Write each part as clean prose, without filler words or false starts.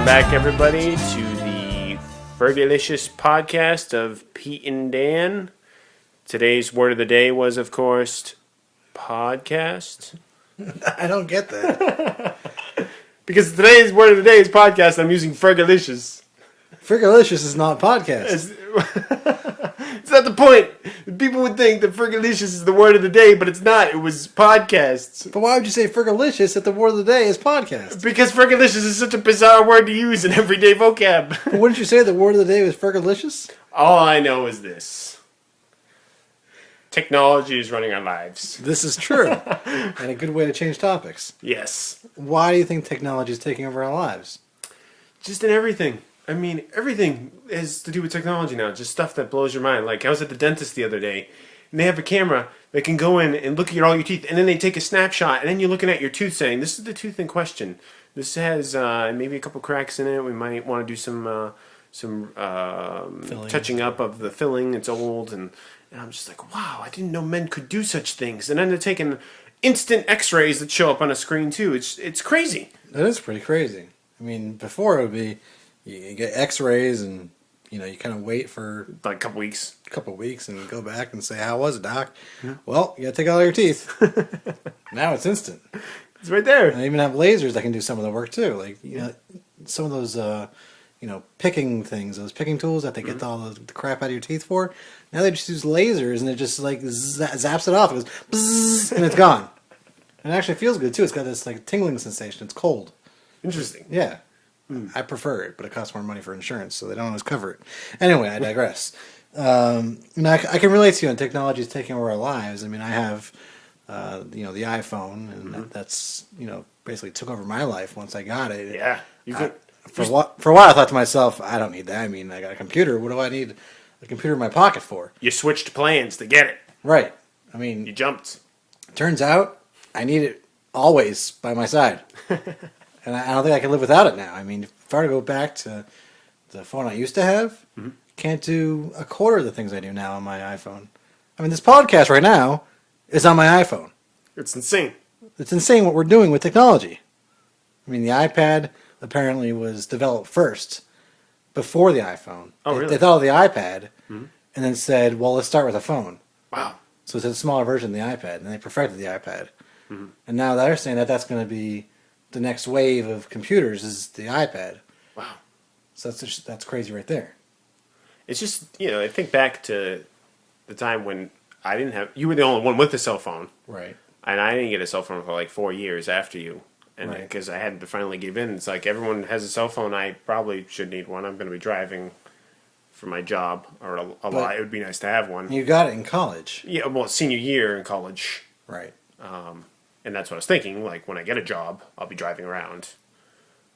back, everybody, to the Fergalicious podcast of Pete and Dan. Today's word of the day was, of course, podcast. I don't get that. Because today's word of the day is podcast, I'm using Fergalicious. Fergalicious is not podcast. It's not the point. People would think that Fergalicious is the word of the day, but it's not. It was podcasts. But why would you say Fergalicious if the word of the day is podcast? Because Fergalicious is such a bizarre word to use in everyday vocab. But wouldn't you say the word of the day was Fergalicious? All I know is this. Technology is running our lives. This is true. And a good way to change topics. Yes. Why do you think technology is taking over our lives? Just in everything. I mean, everything has to do with technology now. Just stuff that blows your mind. Like, I was at the dentist the other day, and they have a camera that can go in and look at all your teeth, and then they take a snapshot, and then you're looking at your tooth saying, this is the tooth in question. This has maybe a couple cracks in it. We might want to do some touching up of the filling. It's old, and I'm just like, wow, I didn't know men could do such things. And then they're taking instant x-rays that show up on a screen, too. It's crazy. That is pretty crazy. I mean, before it would be, you get x-rays and, you kind of wait for like a couple weeks and go back and say, how was it, doc? Yeah. Well, you got to take all your teeth. Now it's instant. It's right there. And they even have lasers that can do some of the work, too. Like, some of those, picking things, those picking tools that they get all the crap out of your teeth for. Now they just use lasers and it just, like, zaps it off. It goes, bzzz, and it's gone. And it actually feels good, too. It's got this, like, tingling sensation. It's cold. Interesting. Yeah. I prefer it, but it costs more money for insurance, so they don't always cover it. Anyway, I digress. I can relate to you on technology is taking over our lives. I mean, I have, the iPhone, and that's, basically took over my life once I got it. Yeah. For a while, I thought to myself, I don't need that. I mean, I got a computer. What do I need a computer in my pocket for? You switched plans to get it. Right. I mean, you jumped. Turns out, I need it always by my side. And I don't think I can live without it now. I mean, if I were to go back to the phone I used to have, can't do a quarter of the things I do now on my iPhone. I mean, this podcast right now is on my iPhone. It's insane. It's insane what we're doing with technology. I mean, the iPad apparently was developed first before the iPhone. Oh, really? They thought of the iPad and then said, well, let's start with a phone. Wow. So it's a smaller version of the iPad, and they perfected the iPad. And now they're saying that that's going to be the next wave of computers is the iPad. Wow. So that's crazy right there. It's just, I think back to the time when you were the only one with a cell phone. Right. And I didn't get a cell phone for like 4 years after you. And Right. because I had to finally give in. It's like everyone has a cell phone. I probably should need one. I'm going to be driving for my job or a lot. It would be nice to have one. You got it in college. Yeah, well, senior year in college. Right. And that's what I was thinking. Like, when I get a job, I'll be driving around.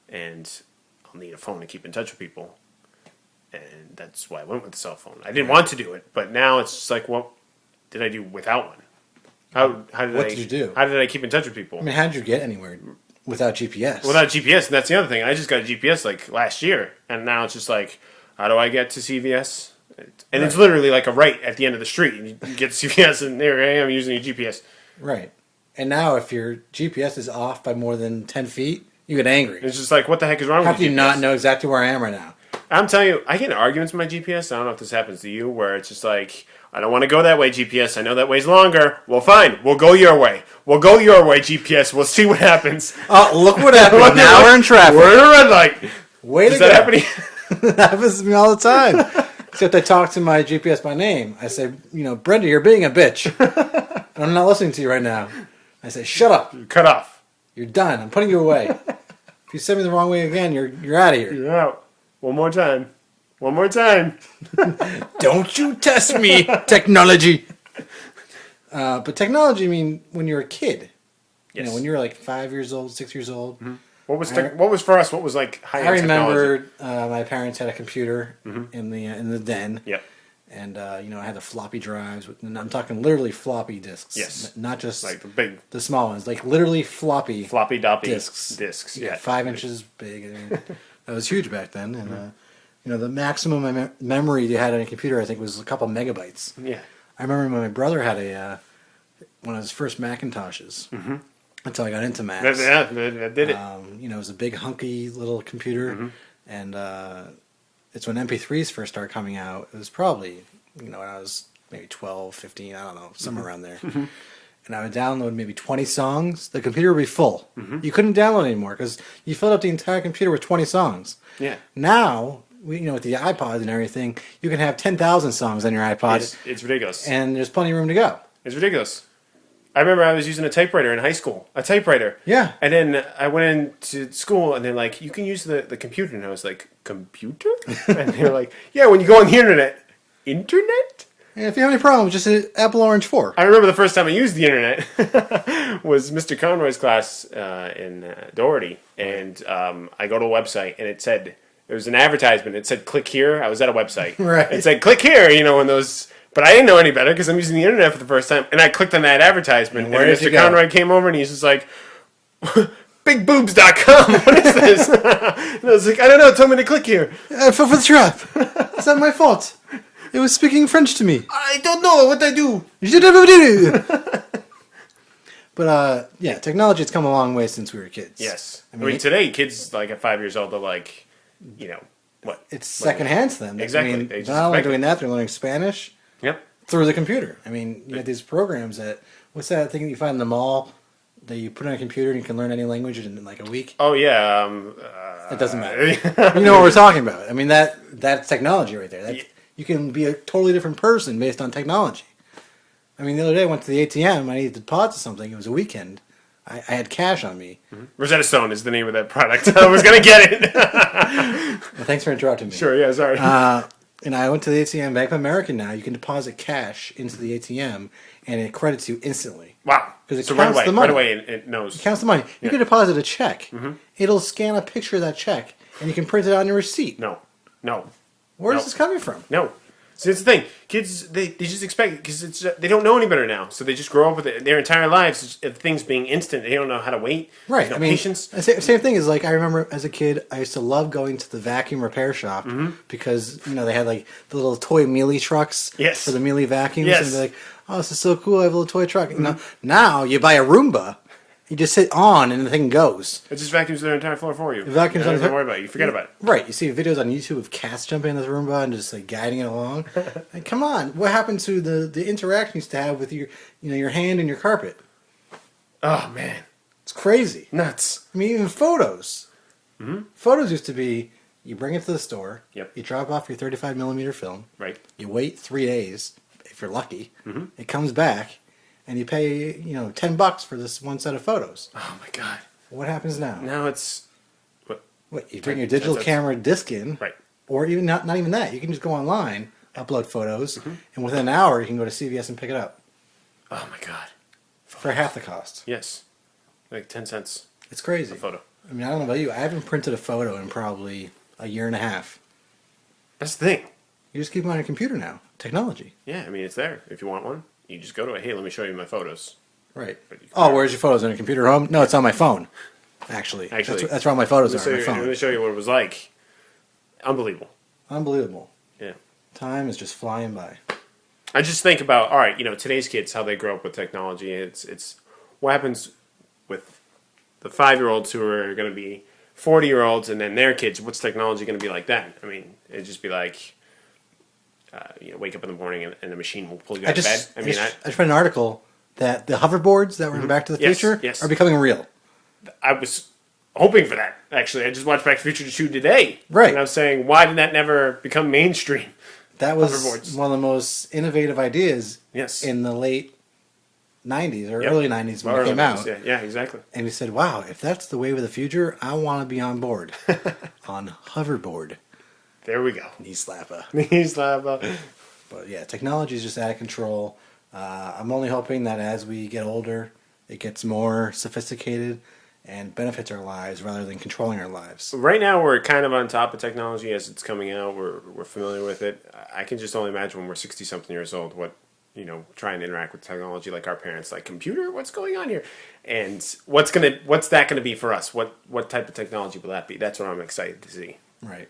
And I'll need a phone to keep in touch with people. And that's why I went with the cell phone. I didn't want to do it. But now it's just like, what did I do without one? What did you do? How did I keep in touch with people? I mean, how did you get anywhere without GPS? Without GPS, and that's the other thing. I just got GPS like last year. And now it's just like, how do I get to CVS? And it's literally like a right at the end of the street. And you get to CVS, and there I am using a GPS. Right. And now if your GPS is off by more than 10 feet, you get angry. It's just like, what the heck is wrong with you? How do you not know exactly where I am right now? I'm telling you, I get in arguments with my GPS. I don't know if this happens to you, where it's just like, I don't want to go that way, GPS. I know that way's longer. Well, fine. We'll go your way. We'll go your way, GPS. We'll see what happens. Oh, look what happened. Now we're in traffic. We're in a red light. Way Does to that go. happen? That happens to me all the time. Except I talk to my GPS by name. I say, Brenda, you're being a bitch. And I'm not listening to you right now. I say, shut up. Cut off. You're done. I'm putting you away. If you send me the wrong way again, you're out of here. You're out. One more time. One more time. Don't you test me, technology. But technology, I mean, when you're a kid, yes. When you're like 5 years old, 6 years old. Mm-hmm. What was for us? What was like high-end technology? I remember my parents had a computer in the den. Yep. And I had the floppy drives. And I'm talking literally floppy disks. Yes. Not just like the small ones. Like literally floppy doppy disks. Yeah. 5 inches big. I mean, that was huge back then. And the maximum memory you had on a computer, I think, was a couple megabytes. Yeah. I remember when my brother had one of his first Macintoshes. until I got into Macs. That did it. You know, it was a big hunky little computer, and it's when MP3s first started coming out. It was probably, you know, when I was maybe 12, 15, I don't know, somewhere around there. And I would download maybe 20 songs. The computer would be full. You couldn't download anymore because you filled up the entire computer with 20 songs. Yeah. Now, you know, with the iPods and everything, you can have 10,000 songs on your iPod. It's ridiculous. And there's plenty of room to go. It's ridiculous. I remember I was using a typewriter in high school. A typewriter. Yeah. And then I went into school and they're like, you can use the computer. And I was like, computer? And they're like, yeah, when you go on the internet. Internet? And if you have any problems, just hit Apple Orange 4. I remember the first time I used the internet was Mr. Conroy's class in Doherty. And I go to a website and it said, there was an advertisement. It said, click here. I was at a website. Right. It said, click here, you know, when those... But I didn't know any better because I'm using the internet for the first time. And I clicked on that advertisement. And Mr. Conroy came over and he's just like, bigboobs.com. What is this? And I was like, I don't know. It told me to click here. I fell for the trap. It's not my fault. It was speaking French to me. I don't know what I do. But, yeah, technology has come a long way since we were kids. Yes. I mean today, kids like at 5 years old are like, you know, what? It's secondhand to them. Exactly. I mean, They just not only expect doing that, they're learning Spanish. Yep. Through the computer. I mean, you have these programs that, what's that thing that you find in the mall that you put on a computer and you can learn any language in like a week? Oh, yeah. It doesn't matter. You know what we're talking about. I mean, that's technology right there. You can be a totally different person based on technology. I mean, the other day I went to the ATM. I needed to deposit something. It was a weekend. I had cash on me. Rosetta Stone is the name of that product. I was going to get it. Well, thanks for interrupting me. Sure, yeah, sorry. And I went to the ATM. Bank of America now, you can deposit cash into the ATM, and it credits you instantly. Wow. Because it So counts the money. right away it knows. It counts the money. You can deposit a check. It'll scan a picture of that check, and you can print it out on your receipt. No. Where's this coming from? No. See, that's the thing. Kids, they just expect it because they don't know any better now. So they just grow up with it their entire lives of things being instant. They don't know how to wait. Right. There's no patience. Same thing is like I remember as a kid, I used to love going to the vacuum repair shop because you know they had like the little toy mealy trucks Yes. for the mealy vacuums, Yes. and they're like, "Oh, this is so cool! I have a little toy truck." You know, now you buy a Roomba, you just hit on and the thing goes. It just vacuums their entire floor for you. It vacuums Don't on the- worry about it. You forget about it. Right. You see videos on YouTube of cats jumping in this Roomba and just like guiding it along. Like, come on, what happened to the interaction you used to have with your hand and your carpet? Oh, man. It's crazy. Nuts. I mean, even photos. Photos used to be you bring it to the store. Yep. You drop off your 35 millimeter film. Right. You wait 3 days if you're lucky. It comes back, and you pay $10 for this one set of photos. Oh, my God. What happens now? Now it's... What you bring your digital camera disc in, Right. or even not even that. You can just go online, upload photos, and within an hour you can go to CVS and pick it up Oh, my God. for half the cost. Yes. Like 10 cents It's crazy. a photo. I mean, I don't know about you. I haven't printed a photo in probably a year and a half. That's the thing. You just keep them on your computer now. Technology. Yeah, I mean, it's there. If you want one, you just go to it. Hey, let me show you my photos. Right. But you can- Oh, where's your photos on your computer home? No, it's on my phone. Actually, that's where all my photos are on my Let me phone. show you what it was like. Unbelievable. Unbelievable. Yeah. Time is just flying by. I just think about, all right, today's kids, how they grow up with technology. It's what happens with the 5-year-olds who are going to be 40-year-olds and then their kids. What's technology going to be like then? I mean, it'd just be like, wake up in the morning and the machine will pull you out of bed. I just read an article that the hoverboards that were in Back to the Yes, Future yes. are becoming real. I was hoping for that, actually. I just watched Back to the Future 2 today. Right. And I was saying, why did that never become mainstream? That was Hoverboards. one of the most innovative ideas Yes. in the late 90s or Yep. early 90s when Well, it came out. Yeah, exactly. And we said, wow, if that's the wave of the future, I want to be on board. On hoverboard. There we go. Knee slapper. He's like, But yeah, technology is just out of control. I'm only hoping that as we get older, it gets more sophisticated and benefits our lives rather than controlling our lives. right now, we're kind of on top of technology as it's coming out. We're familiar with it. I can just only imagine when we're 60-something years old, what, trying to interact with technology like our parents, like computer, what's going on here? And what's that gonna be for us? What type of technology will that be? That's what I'm excited to see. Right.